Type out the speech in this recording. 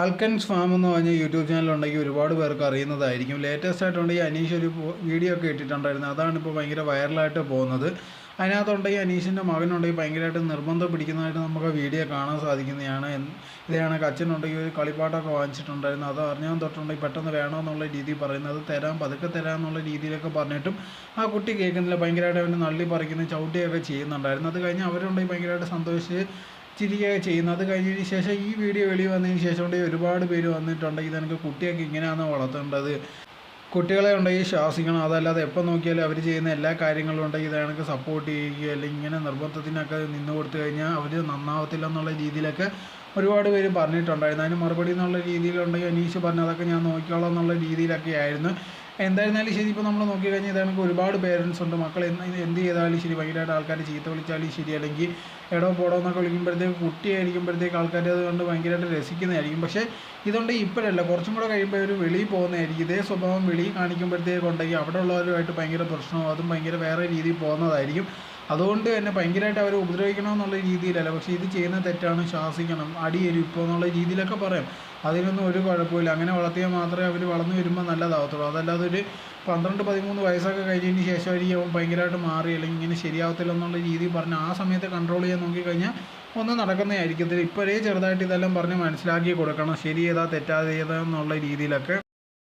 അൽക്കൻസ് farm എന്ന് പറഞ്ഞ YouTube ചാനലുണ്ടെങ്കിൽ ഒരുപാട് പേർക്ക് അറിയുന്നതായിരിക്കും. ലേറ്റസ്റ്റ് ആയിട്ടുണ്ടെങ്കിൽ അനീഷ് ഒരു വീഡിയോ ഒക്കെ ഇട്ടിട്ടുണ്ടായിരുന്നു. അതാണിപ്പോൾ ഭയങ്കര വൈറലായിട്ട് പോകുന്നത്. അതിനകത്തുണ്ടെങ്കിൽ അനീഷിൻ്റെ മകനുണ്ടെങ്കിൽ ഭയങ്കരമായിട്ട് നിർബന്ധം പിടിക്കുന്നതായിട്ട് നമുക്ക് വീഡിയോ കാണാൻ സാധിക്കുന്നതാണ്. ഇതാണ് അച്ഛനുണ്ടെങ്കിൽ ഒരു കളിപ്പാട്ടമൊക്കെ വാങ്ങിച്ചിട്ടുണ്ടായിരുന്നു. അത് അറിഞ്ഞാൽ തൊട്ടുണ്ടെങ്കിൽ പെട്ടെന്ന് വേണമെന്നുള്ള രീതിയിൽ പറയുന്നത് തരാം, പതുക്കെ തരാമെന്നുള്ള രീതിയിലൊക്കെ പറഞ്ഞിട്ടും ആ കുട്ടി കേൾക്കുന്നില്ല. ഭയങ്കരമായിട്ട് അവന് നള്ളി പറിക്കുന്ന ചവിട്ടുകയൊക്കെ ചെയ്യുന്നുണ്ടായിരുന്നു. അത് കഴിഞ്ഞ് അവരുണ്ടെങ്കിൽ ഭയങ്കരമായിട്ട് സന്തോഷിച്ച് ചിരിക്കുകയൊക്കെ ചെയ്യുന്നത്. അത് കഴിഞ്ഞതിന് ശേഷം ഈ വീഡിയോ വെളിയിൽ വന്നതിന് ശേഷം ഉണ്ടെങ്കിൽ ഒരുപാട് പേര് വന്നിട്ടുണ്ടെങ്കിൽ ഇതെനിക്ക് കുട്ടിയൊക്കെ ഇങ്ങനെയാണ് വളർത്തേണ്ടത്, കുട്ടികളെ ഉണ്ടെങ്കിൽ ശാസിക്കണം, അതല്ലാതെ എപ്പോൾ നോക്കിയാലും അവർ ചെയ്യുന്ന എല്ലാ കാര്യങ്ങളും ഉണ്ടെങ്കിൽ ഇതെനിക്ക് സപ്പോർട്ട് ചെയ്യുക അല്ലെങ്കിൽ ഇങ്ങനെ നിർബന്ധത്തിനൊക്കെ നിന്ന് കൊടുത്തു കഴിഞ്ഞാൽ അവർ നന്നാവത്തില്ല എന്നുള്ള രീതിയിലൊക്കെ ഒരുപാട് പേര് പറഞ്ഞിട്ടുണ്ടായിരുന്നു. അതിന് മറുപടി എന്നുള്ള രീതിയിലുണ്ടെങ്കിൽ അനീഷ് പറഞ്ഞു അതൊക്കെ ഞാൻ നോക്കിക്കോളാം എന്നുള്ള രീതിയിലൊക്കെ ആയിരുന്നു. എന്തായിരുന്നാലും ശരി, ഇപ്പോൾ നമ്മൾ നോക്കിക്കഴിഞ്ഞാൽ ഇതാണെങ്കിൽ ഒരുപാട് പേരൻസ് ഉണ്ട്. മക്കൾ എന്ത് ചെയ്താലും ശരി, ഭയങ്കരമായിട്ട് ആൾക്കാർ ചീത്ത വിളിച്ചാലും ശരി, അല്ലെങ്കിൽ എടോ പോടോ എന്നൊക്കെ വിളിക്കുമ്പോഴത്തേക്ക് കുട്ടിയായിരിക്കുമ്പോഴത്തേക്ക് ആൾക്കാർ അതുകൊണ്ട് ഭയങ്കരമായിട്ട് രസിക്കുന്നതായിരിക്കും. പക്ഷേ ഇതുകൊണ്ട് ഇപ്പോഴല്ല, കുറച്ചും കൂടെ കഴിയുമ്പോൾ ഒരു വെളിയിൽ പോകുന്നതായിരിക്കും. ഇതേ സ്വഭാവം വെളിയിൽ കാണിക്കുമ്പോഴത്തേക്കുണ്ടെങ്കിൽ അവിടെ ഉള്ളവരുമായിട്ട് ഭയങ്കര പ്രശ്നവും അതും ഭയങ്കര വേറെ രീതിയിൽ പോകുന്നതായിരിക്കും. അതുകൊണ്ട് തന്നെ ഭയങ്കരമായിട്ട് അവരെ ഉപദ്രവിക്കണമെന്നുള്ള രീതിയിലല്ല, പക്ഷേ ഇത് ചെയ്യുന്ന തെറ്റാണ്, ശാസിക്കണം, അടിയേരും ഇപ്പോൾ എന്നുള്ള രീതിയിലൊക്കെ പറയാം. അതിനൊന്നും ഒരു കുഴപ്പമില്ല. അങ്ങനെ വളർത്തിയാൽ മാത്രമേ അവർ വളർന്നു വരുമ്പോൾ നല്ലതാവത്തുള്ളൂ. അതല്ലാതെ ഒരു 12-13 വയസ്സൊക്കെ കഴിഞ്ഞതിന് ശേഷമായിരിക്കും അവൻ ഭയങ്കരമായിട്ട് മാറി അല്ലെങ്കിൽ ഇങ്ങനെ ശരിയാവത്തില്ല എന്നുള്ള രീതിയിൽ പറഞ്ഞ് ആ സമയത്ത് കൺട്രോൾ ചെയ്യാൻ നോക്കിക്കഴിഞ്ഞാൽ ഒന്നും നടക്കുന്നതായിരിക്കത്തില്ല. ഇപ്പോഴേ ചെറുതായിട്ട് ഇതെല്ലാം പറഞ്ഞ് മനസ്സിലാക്കി കൊടുക്കണം, ശരി ഏതാ തെറ്റാതെ ഏതാ എന്നുള്ള രീതിയിലൊക്കെ.